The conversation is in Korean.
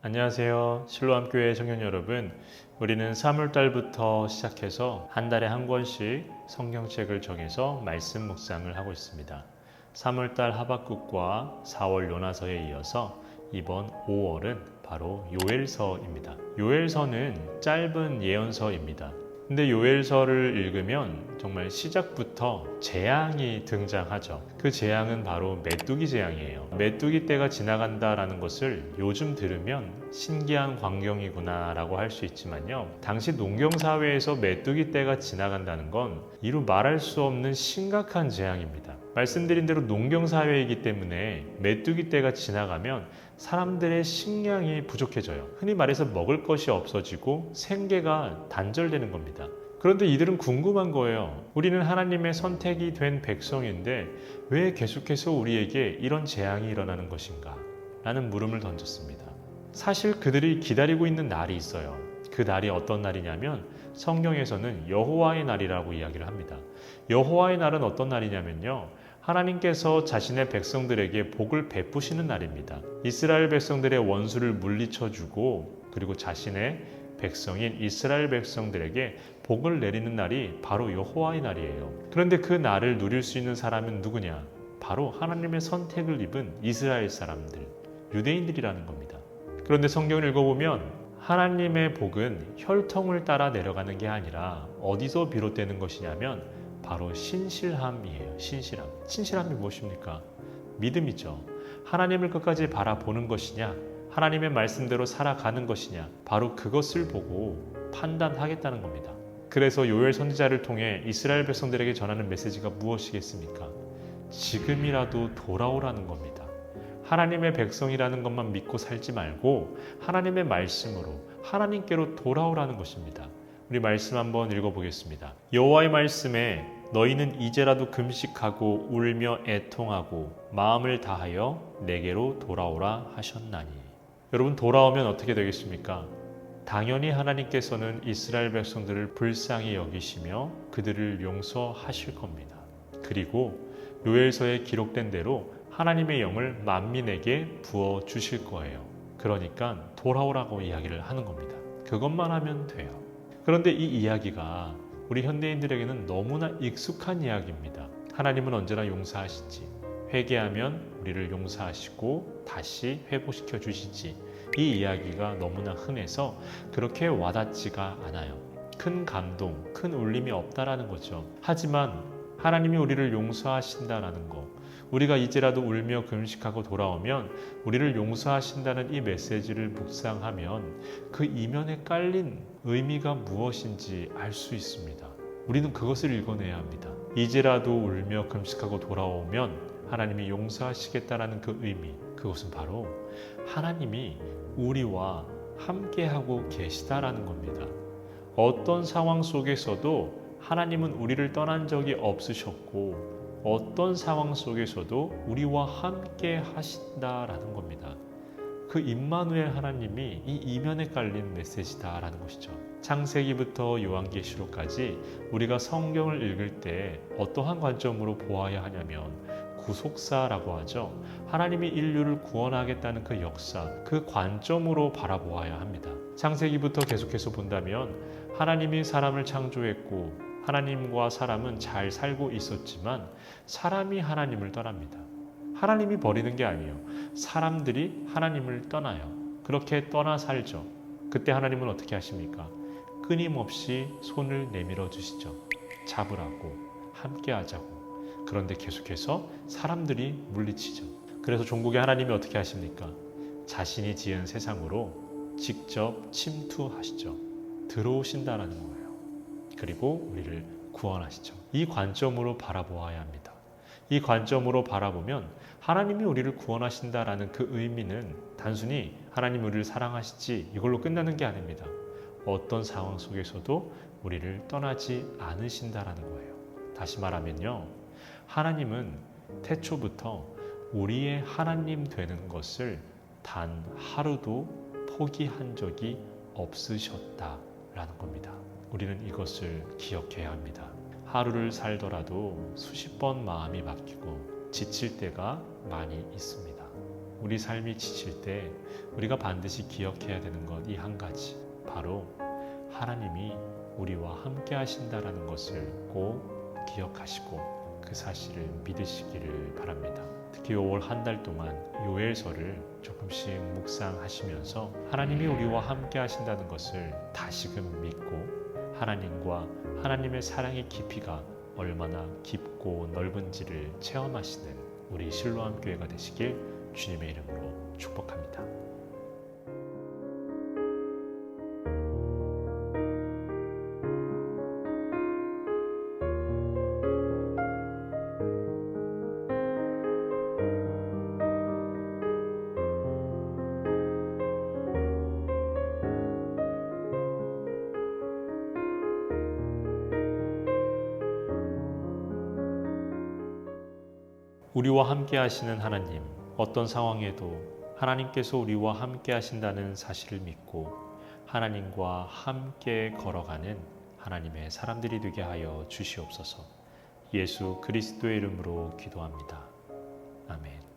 안녕하세요. 실로암교회 청년 여러분. 우리는 3월달부터 시작해서 한 달에 한 권씩 성경책을 정해서 말씀 묵상을 하고 있습니다. 3월달 하박국과 4월 요나서에 이어서 이번 5월은 바로 요엘서입니다. 요엘서는 짧은 예언서입니다. 근데 요엘서를 읽으면 정말 시작부터 재앙이 등장하죠. 그 재앙은 바로 메뚜기 재앙이에요. 메뚜기 때가 지나간다라는 것을 요즘 들으면 신기한 광경이구나 라고 할 수 있지만요, 당시 농경사회에서 메뚜기 때가 지나간다는 건 이루 말할 수 없는 심각한 재앙입니다. 말씀드린 대로 농경사회이기 때문에 메뚜기 때가 지나가면 사람들의 식량이 부족해져요. 흔히 말해서 먹을 것이 없어지고 생계가 단절되는 겁니다. 그런데 이들은 궁금한 거예요. 우리는 하나님의 선택이 된 백성인데 왜 계속해서 우리에게 이런 재앙이 일어나는 것인가? 라는 물음을 던졌습니다. 사실 그들이 기다리고 있는 날이 있어요. 그 날이 어떤 날이냐면 성경에서는 여호와의 날이라고 이야기를 합니다. 여호와의 날은 어떤 날이냐면요, 하나님께서 자신의 백성들에게 복을 베푸시는 날입니다. 이스라엘 백성들의 원수를 물리쳐주고 그리고 자신의 백성인 이스라엘 백성들에게 복을 내리는 날이 바로 여호와의 날이에요. 그런데 그 날을 누릴 수 있는 사람은 누구냐? 바로 하나님의 선택을 입은 이스라엘 사람들, 유대인들이라는 겁니다. 그런데 성경을 읽어보면 하나님의 복은 혈통을 따라 내려가는 게 아니라 어디서 비롯되는 것이냐면 바로 신실함이에요. 신실함이 무엇입니까? 믿음이죠. 하나님을 끝까지 바라보는 것이냐, 하나님의 말씀대로 살아가는 것이냐, 바로 그것을 보고 판단하겠다는 겁니다. 그래서 요엘 선지자를 통해 이스라엘 백성들에게 전하는 메시지가 무엇이겠습니까? 지금이라도 돌아오라는 겁니다. 하나님의 백성이라는 것만 믿고 살지 말고 하나님의 말씀으로 하나님께로 돌아오라는 것입니다. 우리 말씀 한번 읽어보겠습니다. 여호와의 말씀에 너희는 이제라도 금식하고 울며 애통하고 마음을 다하여 내게로 돌아오라 하셨나니. 여러분, 돌아오면 어떻게 되겠습니까? 당연히 하나님께서는 이스라엘 백성들을 불쌍히 여기시며 그들을 용서하실 겁니다. 그리고 요엘서에 기록된 대로 하나님의 영을 만민에게 부어 주실 거예요. 그러니까 돌아오라고 이야기를 하는 겁니다. 그것만 하면 돼요. 그런데 이 이야기가 우리 현대인들에게는 너무나 익숙한 이야기입니다. 하나님은 언제나 용서하시지. 회개하면 우리를 용서하시고 다시 회복시켜 주시지. 이 이야기가 너무나 흔해서 그렇게 와닿지가 않아요. 큰 감동, 큰 울림이 없다라는 거죠. 하지만 하나님이 우리를 용서하신다라는 거, 우리가 이제라도 울며 금식하고 돌아오면 우리를 용서하신다는 이 메시지를 묵상하면 그 이면에 깔린 의미가 무엇인지 알 수 있습니다. 우리는 그것을 읽어내야 합니다. 이제라도 울며 금식하고 돌아오면 하나님이 용서하시겠다라는 그 의미, 그것은 바로 하나님이 우리와 함께하고 계시다라는 겁니다. 어떤 상황 속에서도 하나님은 우리를 떠난 적이 없으셨고 어떤 상황 속에서도 우리와 함께 하신다라는 겁니다. 그 임마누엘 하나님이 이 이면에 깔린 메시지다라는 것이죠. 창세기부터 요한계시록까지 우리가 성경을 읽을 때 어떠한 관점으로 보아야 하냐면 구속사라고 하죠. 하나님이 인류를 구원하겠다는 그 역사, 그 관점으로 바라보아야 합니다. 창세기부터 계속해서 본다면 하나님이 사람을 창조했고 하나님과 사람은 잘 살고 있었지만 사람이 하나님을 떠납니다. 하나님이 버리는 게 아니에요. 사람들이 하나님을 떠나요. 그렇게 떠나 살죠. 그때 하나님은 어떻게 하십니까? 끊임없이 손을 내밀어 주시죠. 잡으라고, 함께 하자고. 그런데 계속해서 사람들이 물리치죠. 그래서 종국의 하나님이 어떻게 하십니까? 자신이 지은 세상으로 직접 침투하시죠. 들어오신다라는 거예요. 그리고 우리를 구원하시죠. 이 관점으로 바라보아야 합니다. 이 관점으로 바라보면 하나님이 우리를 구원하신다라는 그 의미는 단순히 하나님 우리를 사랑하시지 이걸로 끝나는 게 아닙니다. 어떤 상황 속에서도 우리를 떠나지 않으신다라는 거예요. 다시 말하면요, 하나님은 태초부터 우리의 하나님 되는 것을 단 하루도 포기한 적이 없으셨다라는 겁니다. 우리는 이것을 기억해야 합니다. 하루를 살더라도 수십 번 마음이 바뀌고 지칠 때가 많이 있습니다. 우리 삶이 지칠 때 우리가 반드시 기억해야 되는 것 이 한 가지, 바로 하나님이 우리와 함께 하신다라는 것을 꼭 기억하시고 그 사실을 믿으시기를 바랍니다. 특히 5월 한 달 동안 요엘서를 조금씩 묵상하시면서 하나님이 우리와 함께 하신다는 것을 다시금 믿고 하나님과 하나님의 사랑의 깊이가 얼마나 깊고 넓은지를 체험하시는 우리 실로암 교회가 되시길 주님의 이름으로 축복합니다. 우리와 함께 하시는 하나님, 어떤 상황에도 하나님께서 우리와 함께 하신다는 사실을 믿고 하나님과 함께 걸어가는 하나님의 사람들이 되게 하여 주시옵소서. 예수 그리스도의 이름으로 기도합니다. 아멘.